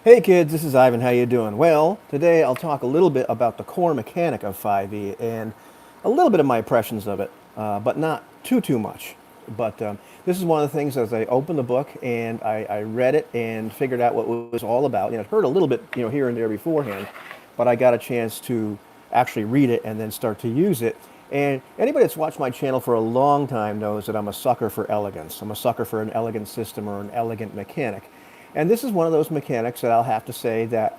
Hey kids, this is Ivan. How you doing? Well, today I'll talk a little bit about the core mechanic of 5e and a little bit of my impressions of it, but not too much. But this is one of the things as I opened the book and I read it and figured out what it was all about. I'd heard a little bit, here and there beforehand, but I got a chance to actually read it and then start to use it. And anybody that's watched my channel for a long time knows that I'm a sucker for elegance. I'm a sucker for an elegant system or an elegant mechanic. And this is one of those mechanics that I'll have to say that,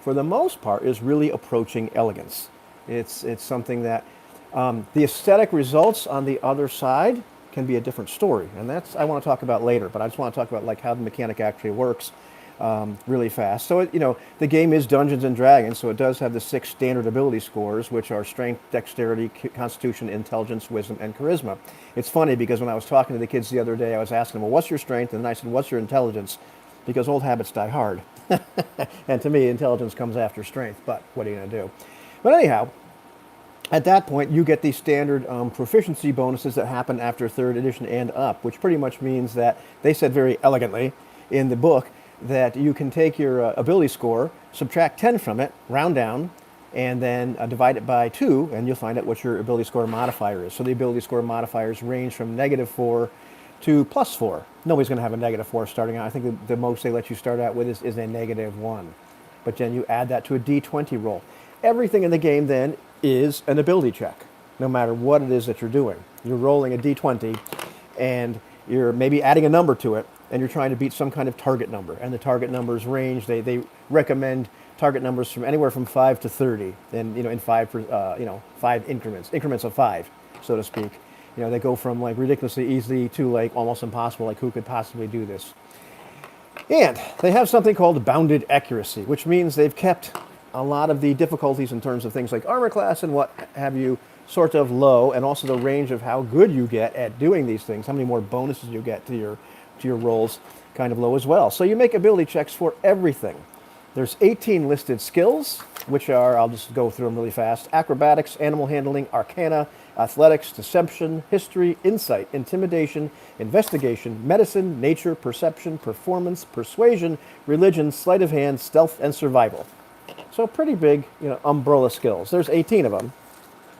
for the most part, is really approaching elegance. It's something that the aesthetic results on the other side can be a different story, and that's I want to talk about later. But I just want to talk about like how the mechanic actually works really fast. So the game is Dungeons and Dragons, so it does have the 6 standard ability scores, which are Strength, Dexterity, Constitution, Intelligence, Wisdom, and Charisma. It's funny because when I was talking to the kids the other day, I was asking them, "Well, what's your strength?" And I said, "What's your intelligence?" Because old habits die hard. And to me, intelligence comes after strength, but what are you going to do? But anyhow, at that point, you get these standard proficiency bonuses that happen after 3rd edition and up, which pretty much means that they said very elegantly in the book that you can take your ability score, subtract 10 from it, round down, and then divide it by 2, and you'll find out what your ability score modifier is. So the ability score modifiers range from -4 to +4. Nobody's going to have a -4 starting out. I think the most they let you start out with is a -1. But then you add that to a D20 roll. Everything in the game then is an ability check, no matter what it is that you're doing. You're rolling a D20, and you're maybe adding a number to it, and you're trying to beat some kind of target number. And the target numbers range, they recommend target numbers from anywhere from 5 to 30, and in 5 increments of 5, so to speak. They go from like ridiculously easy to like almost impossible, like who could possibly do this? And they have something called bounded accuracy, which means they've kept a lot of the difficulties in terms of things like armor class and what have you sort of low, and also the range of how good you get at doing these things, how many more bonuses you get to your rolls, kind of low as well. So you make ability checks for everything. There's 18 listed skills, which are, I'll just go through them really fast: acrobatics, animal handling, arcana, athletics, deception, history, insight, intimidation, investigation, medicine, nature, perception, performance, persuasion, religion, sleight of hand, stealth, and survival. So pretty big, umbrella skills. There's 18 of them.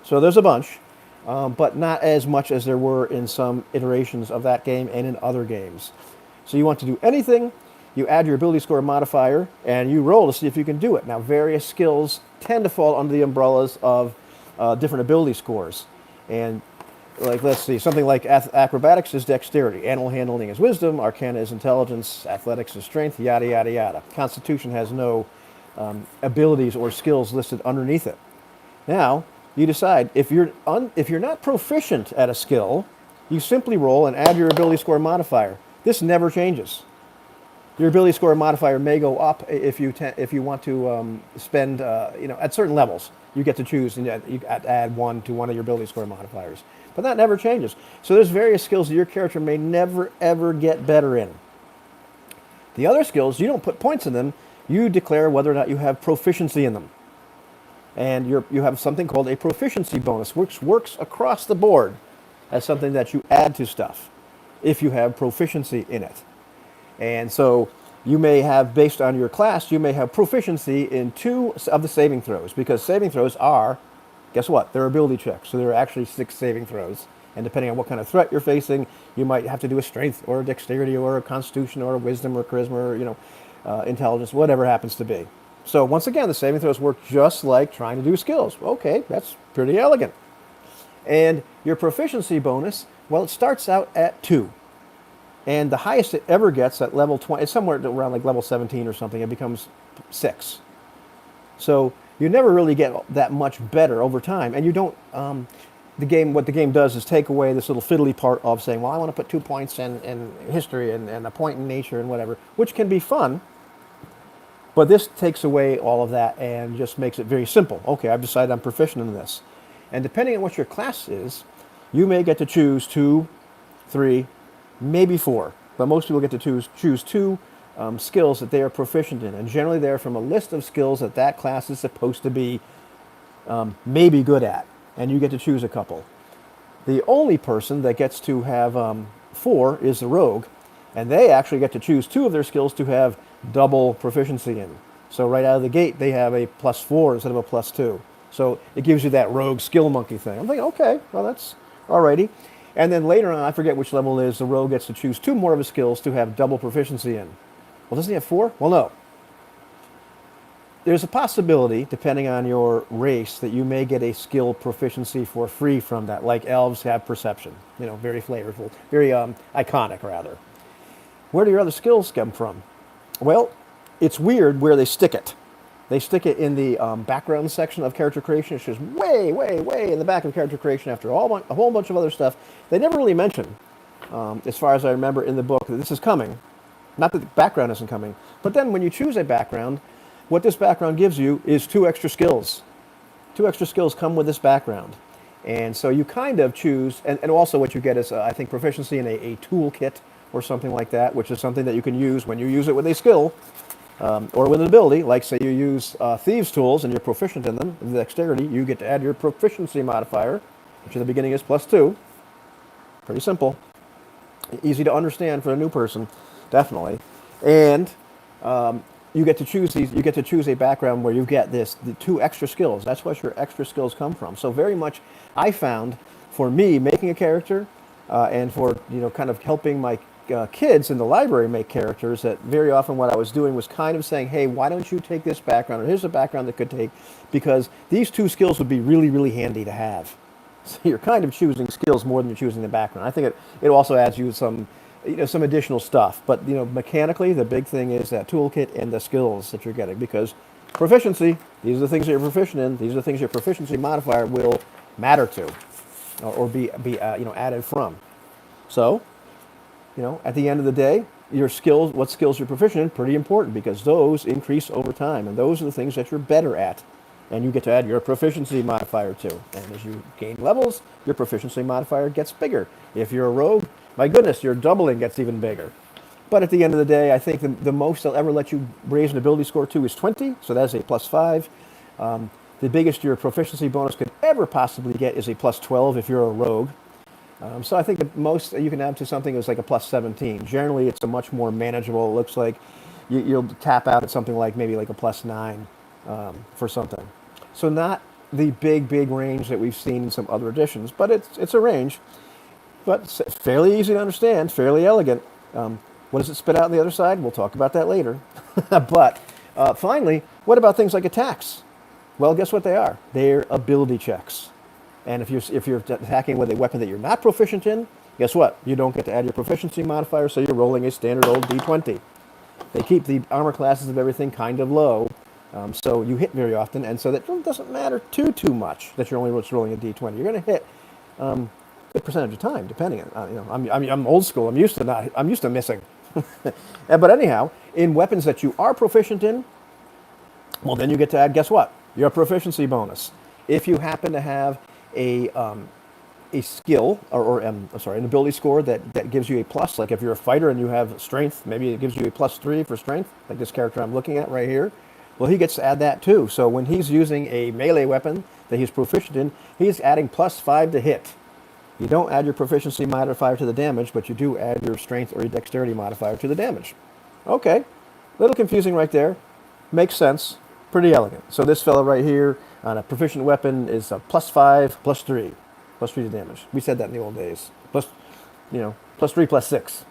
So there's a bunch, but not as much as there were in some iterations of that game and in other games. So you want to do anything, you add your ability score modifier, and you roll to see if you can do it. Now, various skills tend to fall under the umbrellas of different ability scores. And like, let's see, something like acrobatics is dexterity, animal handling is wisdom, arcana is intelligence, athletics is strength, yada, yada, yada. Constitution has no abilities or skills listed underneath it. Now, you decide, if you're not proficient at a skill, you simply roll and add your ability score modifier. This never changes. Your ability score modifier may go up if you want to spend, at certain levels. You get to choose and you add 1 to one of your ability score modifiers. But that never changes. So there's various skills that your character may never, ever get better in. The other skills, you don't put points in them. You declare whether or not you have proficiency in them. And you have something called a proficiency bonus, which works across the board as something that you add to stuff if you have proficiency in it. And so you may have, based on your class, you may have proficiency in 2 of the saving throws, because saving throws are, guess what? They're ability checks. So there are actually 6 saving throws. And depending on what kind of threat you're facing, you might have to do a strength or a dexterity or a constitution or a wisdom or charisma or, intelligence, whatever it happens to be. So once again, the saving throws work just like trying to do skills. Okay, that's pretty elegant. And your proficiency bonus, well, it starts out at 2. And the highest it ever gets at level 20, it's somewhere around like level 17 or something, it becomes 6. So you never really get that much better over time. And you don't, what the game does is take away this little fiddly part of saying, well, I want to put 2 points in history and a point in nature and whatever, which can be fun. But this takes away all of that and just makes it very simple. Okay, I've decided I'm proficient in this. And depending on what your class is, you may get to choose 2, 3, maybe 4. But most people get to choose 2 skills that they are proficient in. And generally they're from a list of skills that class is supposed to be maybe good at. And you get to choose a couple. The only person that gets to have 4 is the rogue. And they actually get to choose 2 of their skills to have double proficiency in. So right out of the gate, they have a +4 instead of a +2. So it gives you that rogue skill monkey thing. I'm thinking, okay, well, that's alrighty. And then later on, I forget which level it is, the rogue gets to choose 2 more of his skills to have double proficiency in. Well, doesn't he have 4? Well, no. There's a possibility, depending on your race, that you may get a skill proficiency for free from that, like elves have perception. You know, very flavorful, very iconic, rather. Where do your other skills come from? Well, it's weird where they stick it. They stick it in the background section of character creation. It's just way, way, way in the back of character creation after a whole bunch of other stuff. They never really mention, as far as I remember in the book, that this is coming. Not that the background isn't coming, but then when you choose a background, what this background gives you is 2 extra skills. 2 extra skills come with this background. And so you kind of choose, and also what you get is, I think, proficiency in a toolkit or something like that, which is something that you can use when you use it with a skill or with an ability. Like, say you use thieves' tools and you're proficient in them, in dexterity, you get to add your proficiency modifier, which in the beginning is +2. Pretty simple. Easy to understand for a new person, definitely. And you get to choose these. You get to choose a background where you get the 2 extra skills. That's what your extra skills come from. So very much, I found, for me making a character, and for kind of helping my kids in the library make characters, that very often what I was doing was kind of saying, hey, why don't you take this background, or here's a background that could take, because these 2 skills would be really, really handy to have. So you're kind of choosing skills more than you're choosing the background. I think it also adds you some additional stuff. But mechanically, the big thing is that toolkit and the skills that you're getting, because proficiency, these are the things that you're proficient in. These are the things your proficiency modifier will matter to, or be added from. So, at the end of the day, your skills, what skills you're proficient in, pretty important, because those increase over time, and those are the things that you're better at. And you get to add your proficiency modifier to. And as you gain levels, your proficiency modifier gets bigger. If you're a rogue, my goodness, your doubling gets even bigger. But at the end of the day, I think the most they'll ever let you raise an ability score to is 20, so that's a +5. The biggest your proficiency bonus could ever possibly get is a +12 if you're a rogue. So I think the most you can add to something is like a +17. Generally, it's a much more manageable. It looks like you'll tap out at something like maybe like a +9 for something. So not the big range that we've seen in some other editions, but it's a range. But it's fairly easy to understand, fairly elegant. What does it spit out on the other side? We'll talk about that later. But finally, what about things like attacks? Well, guess what they are? They're ability checks. And if you're attacking with a weapon that you're not proficient in, guess what? You don't get to add your proficiency modifier, so you're rolling a standard old D20. They keep the armor classes of everything kind of low, so you hit very often, and so that doesn't matter too much that you're only rolling a D20. You're going to hit a good percentage of time, depending on I'm old school. I'm used to missing. But anyhow, in weapons that you are proficient in, well, then you get to add, guess what? Your proficiency bonus. If you happen to have a skill or an ability score that gives you a plus, like if you're a fighter and you have strength, maybe it gives you a +3 for strength, like this character I'm looking at right here. Well, he gets to add that too. So when he's using a melee weapon that he's proficient in, he's adding +5 to hit. You don't add your proficiency modifier to the damage, but you do add your strength or your dexterity modifier to the damage. Okay, a little confusing right there. Makes sense. Pretty elegant. So this fellow right here on a proficient weapon is a +5, +3. +3 to damage. We said that in the old days. +3, +6.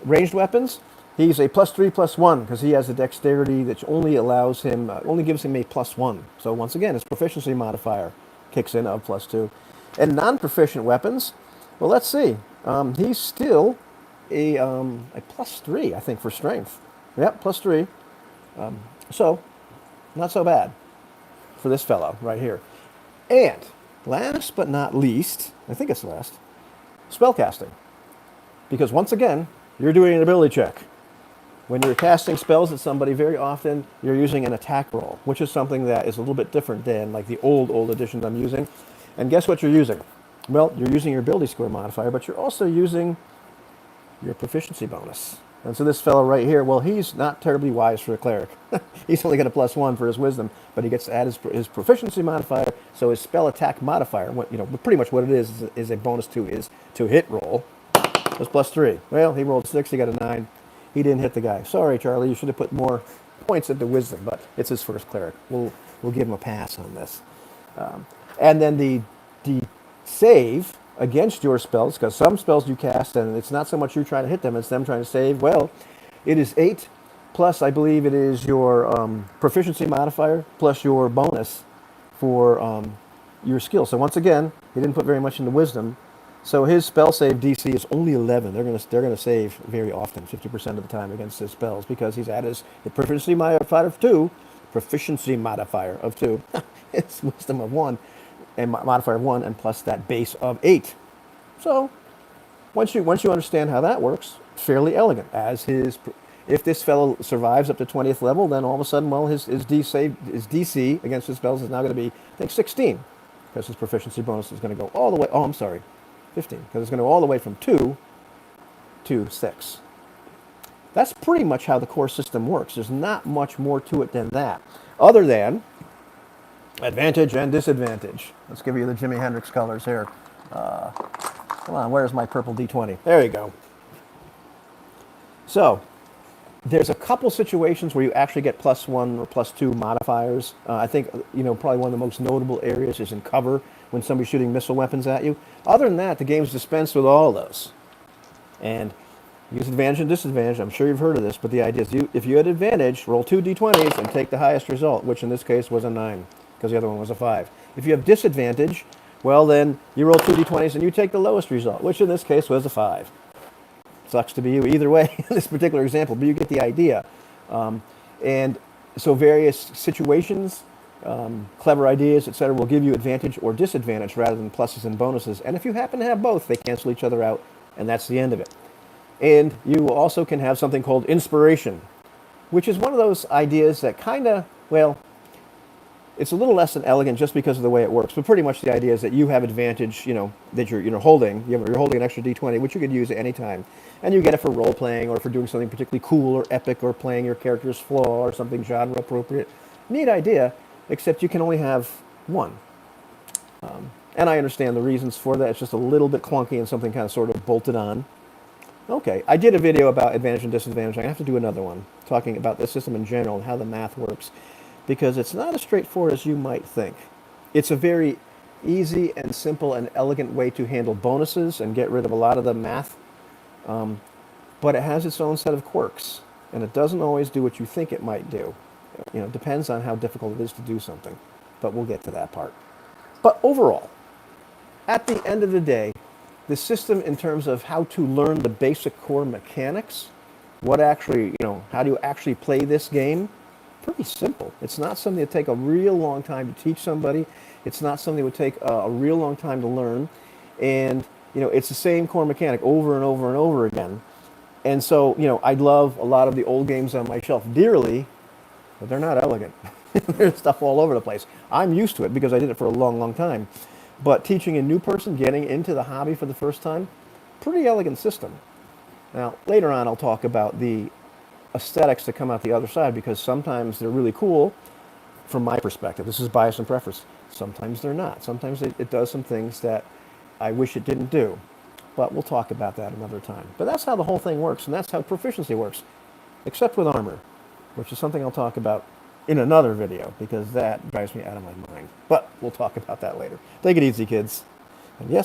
Ranged weapons, he's a +3, +1 because he has a dexterity that only allows him, only gives him a +1. So once again, his proficiency modifier kicks in of +2. And non-proficient weapons, well, let's see. He's still a +3, I think, for strength. Yep, +3. So, not so bad for this fellow right here. And last but not least, I think it's last, spellcasting. Because once again, you're doing an ability check. When you're casting spells at somebody, very often you're using an attack roll, which is something that is a little bit different than like the old editions I'm using. And guess what you're using? Well, you're using your ability score modifier, but you're also using your proficiency bonus. And so this fellow right here, well, he's not terribly wise for a cleric. He's only got a +1 for his wisdom, but he gets to add his proficiency modifier, so his spell attack modifier, pretty much what it is a bonus to his hit roll. It was +3. Well, he rolled 6, he got a 9. he didn't hit the guy. Sorry, Charlie, you should have put more points into wisdom, but it's his first cleric. We'll give him a pass on this. And then the save against your spells, because some spells you cast, and it's not so much you trying to hit them, it's them trying to save. Well, it is 8 plus, I believe it is your proficiency modifier plus your bonus for your skill. So once again, he didn't put very much into wisdom. So his spell save DC is only 11. They're gonna save very often, 50% of the time against his spells, because he's at his proficiency modifier of 2. Proficiency modifier of 2. It's wisdom of 1 and modifier of 1, and plus that base of 8. So once you understand how that works, fairly elegant. If this fellow survives up to 20th level, then all of a sudden, well, his DC against his spells is now going to be, I think, 16, because his proficiency bonus is going to go all the way. Oh, I'm sorry, 15, because it's going to go all the way from 2 to 6. That's pretty much how the core system works. There's not much more to it than that, other than advantage and disadvantage. Let's give you the Jimi Hendrix colors here. Come on, where's my purple D20? There you go. So there's a couple situations where you actually get +1 or +2 modifiers. I think, probably one of the most notable areas is in cover, when somebody's shooting missile weapons at you. Other than that, the game's dispensed with all of those. And use advantage and disadvantage. I'm sure you've heard of this, but the idea is if you had advantage, roll 2 D20s and take the highest result, which in this case was a 9, because the other one was a 5. If you have disadvantage, well, then you roll 2 D20s and you take the lowest result, which in this case was a 5. Sucks to be you either way in this particular example, but you get the idea. And so various situations, clever ideas, etc., will give you advantage or disadvantage rather than pluses and bonuses. And if you happen to have both, they cancel each other out, and that's the end of it. And you also can have something called inspiration, which is one of those ideas that kind of, well, it's a little less than elegant just because of the way it works, but pretty much the idea is that you have advantage, that you're holding. You're holding an extra D20, which you could use at any time, and you get it for role playing or for doing something particularly cool or epic or playing your character's flaw or something genre appropriate. Neat idea, except you can only have one. And I understand the reasons for that. It's just a little bit clunky and something kind of sort of bolted on. Okay, I did a video about advantage and disadvantage. I have to do another one talking about the system in general and how the math works, because it's not as straightforward as you might think. It's a very easy and simple and elegant way to handle bonuses and get rid of a lot of the math, but it has its own set of quirks, and it doesn't always do what you think it might do. It depends on how difficult it is to do something, but we'll get to that part. But overall, at the end of the day, the system in terms of how to learn the basic core mechanics, how do you actually play this game, pretty simple. It's not something that would take a real long time to teach somebody. It's not something that would take a real long time to learn. And, it's the same core mechanic over and over and over again. And so, I love a lot of the old games on my shelf dearly, but they're not elegant. There's stuff all over the place. I'm used to it because I did it for a long, long time. But teaching a new person, getting into the hobby for the first time, pretty elegant system. Now, later on, I'll talk about the aesthetics that come out the other side, because sometimes they're really cool from my perspective. This is bias and preference. Sometimes they're not. Sometimes it does some things that I wish it didn't do. But we'll talk about that another time. But that's how the whole thing works, and that's how proficiency works, except with armor, which is something I'll talk about in another video, because that drives me out of my mind. But we'll talk about that later. Take it easy, kids. And yes,